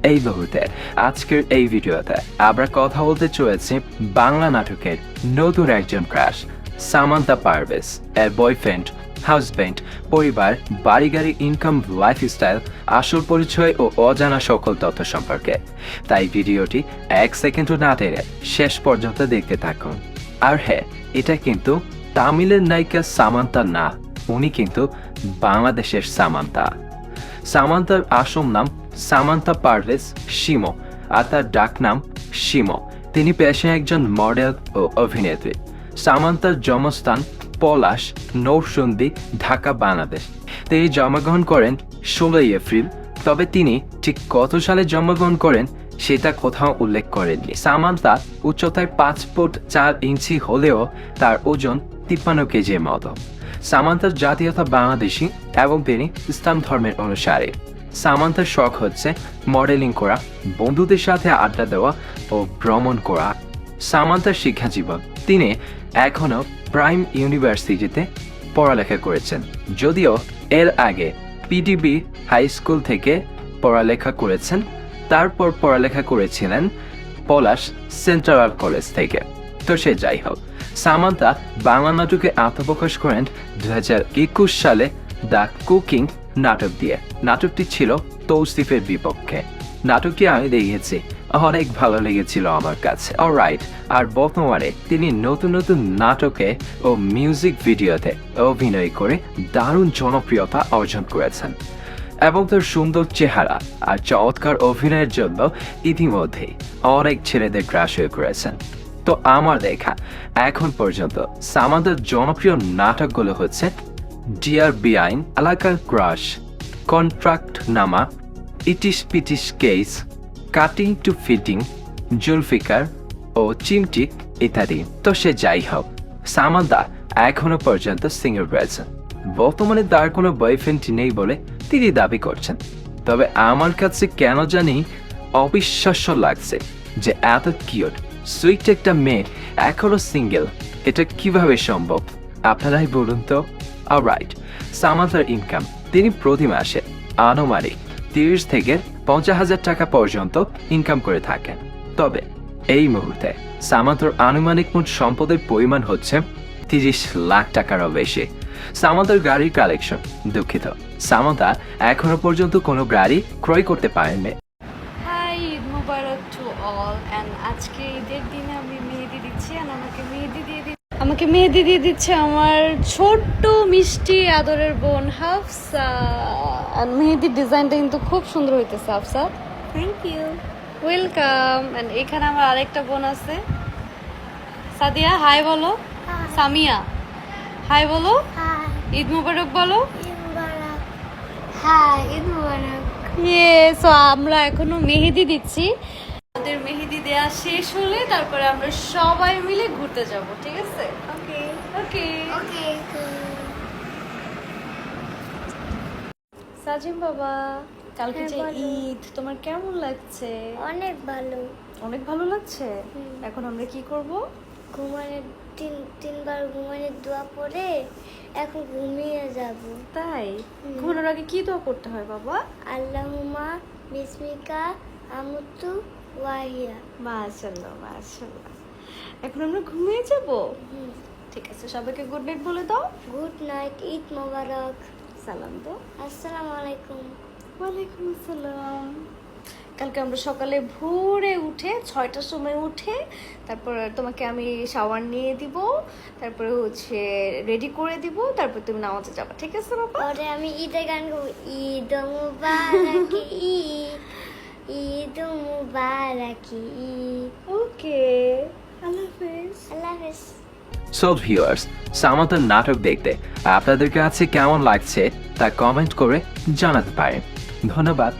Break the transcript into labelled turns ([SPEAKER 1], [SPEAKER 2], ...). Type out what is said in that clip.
[SPEAKER 1] এই মুহূর্তে আজকের এই ভিডিওতে আমরা কথা বলতে চলেছি বাংলা নাটকের নতুন একজন ক্রাশ সামান্থা পারভেজ এর বয়ফ্রেন্ড, হাজব্যান্ড, পরিবার, বাড়ি গাড়ি, ইনকাম, লাইফস্টাইল, আসল পরিচয় ও অজানা সকল তথ্য সম্পর্কে। তাই ভিডিওটি 1 সেকেন্ডও না টেনে শেষ পর্যন্ত দেখতে থাকুন। আর হ্যাঁ, এটা কিন্তু তামিলের নায়িকা সামান্থা না, উনি কিন্তু বাংলাদেশের সামান্থা। সামান্থার আসল নাম সামান্থা পারভেজ শিমো, আর তার ডাক নাম শিমো। তিনি পেশায় একজন মডেল ও অভিনেত্রী। সামান্থার জন্মস্থান পলাশ, নরসিংদী, ঢাকা, বাংলাদেশ। তিনি জন্মগ্রহণ করেন 16 এপ্রিল। তবে তিনি ঠিক কত সালে জন্মগ্রহণ করেন সেটা কোথাও উল্লেখ করেননি। সামান্থা উচ্চতায় 5 ফুট 4 ইঞ্চি হলেও তার ওজন 53 কেজির মতো। সামান্থার জাতীয়তা বাংলাদেশি এবং তিনি ইসলাম ধর্মের অনুসারী। সামান্থার শখ হচ্ছে মডেলিং করা, বন্ধুদের সাথে আড্ডা দেওয়া ও ভ্রমণ করা। সামান্থার শিক্ষা জীবন, তিনি এখনও প্রাইম ইউনিভার্সিটিতে পড়ালেখা করেছেন, যদিও এর আগে পিডিবি হাই স্কুল থেকে পড়ালেখা করেছেন। তারপর পড়ালেখা করেছিলেন পলাশ সেন্ট্রাল কলেজ থেকে। তো সে যাই হোক, সামান্থা বাংলা নাটকে আত্মপ্রকাশ করেন 2021 সালে দ্য কুকিং নাটক দিয়ে। নাটকটি ছিল তৌসিফের বিপক্ষে। নাটকটি আমি দেখেছি, অনেক ভালো লেগেছিল আমার কাছে। অলরাইট, আর বর্তমানে তিনি নতুন নতুন নাটকে ও মিউজিক ভিডিওতে অভিনয় করে দারুণ জনপ্রিয়তা অর্জন করেছেন এবং তার সুন্দর চেহারা আর চমৎকার অভিনয়ের জন্য ইতিমধ্যেই অনেক ছেলেদের ক্রাশ হয়ে করেছেন। তো আমার দেখা এখন পর্যন্ত সামান্থার জনপ্রিয় নাটকগুলো হচ্ছে ডিয়ার বেআইন, এলাকার ক্রাশ, কন্ট্রাক্ট নামা, ইটিস পিটিস কেস, কাটিং টু ফিটিং, জুলফিকার ও চিমটি ইত্যাদি। তো সে যাই হোক, সামান্থা এখনো পর্যন্ত সিঙ্গেল রয়েছেন। বর্তমানে তার কোনো বয়ফ্রেন্ড নেই বলে তিনি দাবি করছেন। তবে আমার কাছে কেন জানি অবিশ্বাস্য লাগছে যে এত কিউট সুইট একটা মেয়ে এখনো সিঙ্গেল। এটা কিভাবে সম্ভব আপনারাই বলুন তো। অলরাইট, সামান্থার ইনকাম, তিনি প্রতি মাসে আনুমানিক 30 থেকে 50,000 টাকা পর্যন্ত ইনকাম করে থাকেন। তবে এই মুহূর্তে সামান্থার আনুমানিক মোট সম্পদের পরিমাণ হচ্ছে 30 লাখ টাকারও বেশি। সামান্থার গাড়ির কালেকশন, দুঃখিত, সামান্থা এখনো পর্যন্ত কোনো গাড়ি ক্রয় করতে পারেননি।
[SPEAKER 2] Hi, Eid Mubarak to all. And আজকে ঈদের দিনে আমি মেহেদি দিচ্ছি, আর আমাকে মেহেদি দিয়ে দিচ্ছে আমার ছোট্ট মিষ্টি আদরের বোন হাফসা। আর মেহেদির ডিজাইনটা কিন্তু খুব সুন্দর হইতেছে Hafsa. Thank you, welcome. And এখানে আমার আরেকটা বোন আছে, সাদিয়া। হাই বলো। সামিয়া, হাই বলো। ঈদ মুবারক বলো।
[SPEAKER 3] ঈদ মুবারক।
[SPEAKER 2] সো আমরা এখনো মেহেদি দিচ্ছি। আমাদের মেহেদি দেয়া শেষ হলে তারপরে আমরা সবাই মিলে ঘুরতে যাব, ঠিক আছে?
[SPEAKER 3] ওকে
[SPEAKER 2] ওকে
[SPEAKER 3] ওকে।
[SPEAKER 2] সাজিম বাবা, কালকে
[SPEAKER 3] হ্যাঁ,
[SPEAKER 2] যে
[SPEAKER 3] বলো।
[SPEAKER 2] ঈদ, তোমার কেমন লাগছে?
[SPEAKER 3] অনেক ভালো।
[SPEAKER 2] অনেক ভালো লাগছে। এখন আমরা কি করব?
[SPEAKER 3] ঘুমানোর তিনবার ঘুমানোর দোয়া পড়ে এখন ঘুমিয়ে যাব।
[SPEAKER 2] তাই? ঘুমানোর আগে কি দোয়া করতে হয় বাবা?
[SPEAKER 3] আল্লাহুম্মা বিসমিকা আমুতু ওয়াহিয়া।
[SPEAKER 2] মাশাআল্লাহ মাশাআল্লাহ। এখন আমরা ঘুমিয়ে যাব। ঠিক আছে, সবাইকে গুড নাইট বলে দাও।
[SPEAKER 3] গুড নাইট, ঈদ মোবারক।
[SPEAKER 2] সালাম দাও।
[SPEAKER 3] আসসালামু আলাইকুম।
[SPEAKER 2] ওয়ালাইকুম আসসালাম। কালকে আমরা সকালে ভোরে উঠে 6টার সময় উঠে তারপর তোমাকে আমি শাওয়ার নিয়ে দিব, তারপরে হচ্ছে রেডি করে দিব, তারপর তুমি নামাজে যাবা, ঠিক আছে বাবা?
[SPEAKER 3] পরে আমি ঈদের গান গাবো। ঈদ মুবারক ঈদ, ঈদ মুবারক ঈদ।
[SPEAKER 2] ওকে, আল্লাহ হাফেজ।
[SPEAKER 3] আল্লাহ হাফেজ।
[SPEAKER 1] সো ভিউয়ার্স, সামান্থার নাটক দেখতে আপনাদের কাছে কেমন লাগছে তা কমেন্ট করে জানাতে পারেন। ধন্যবাদ।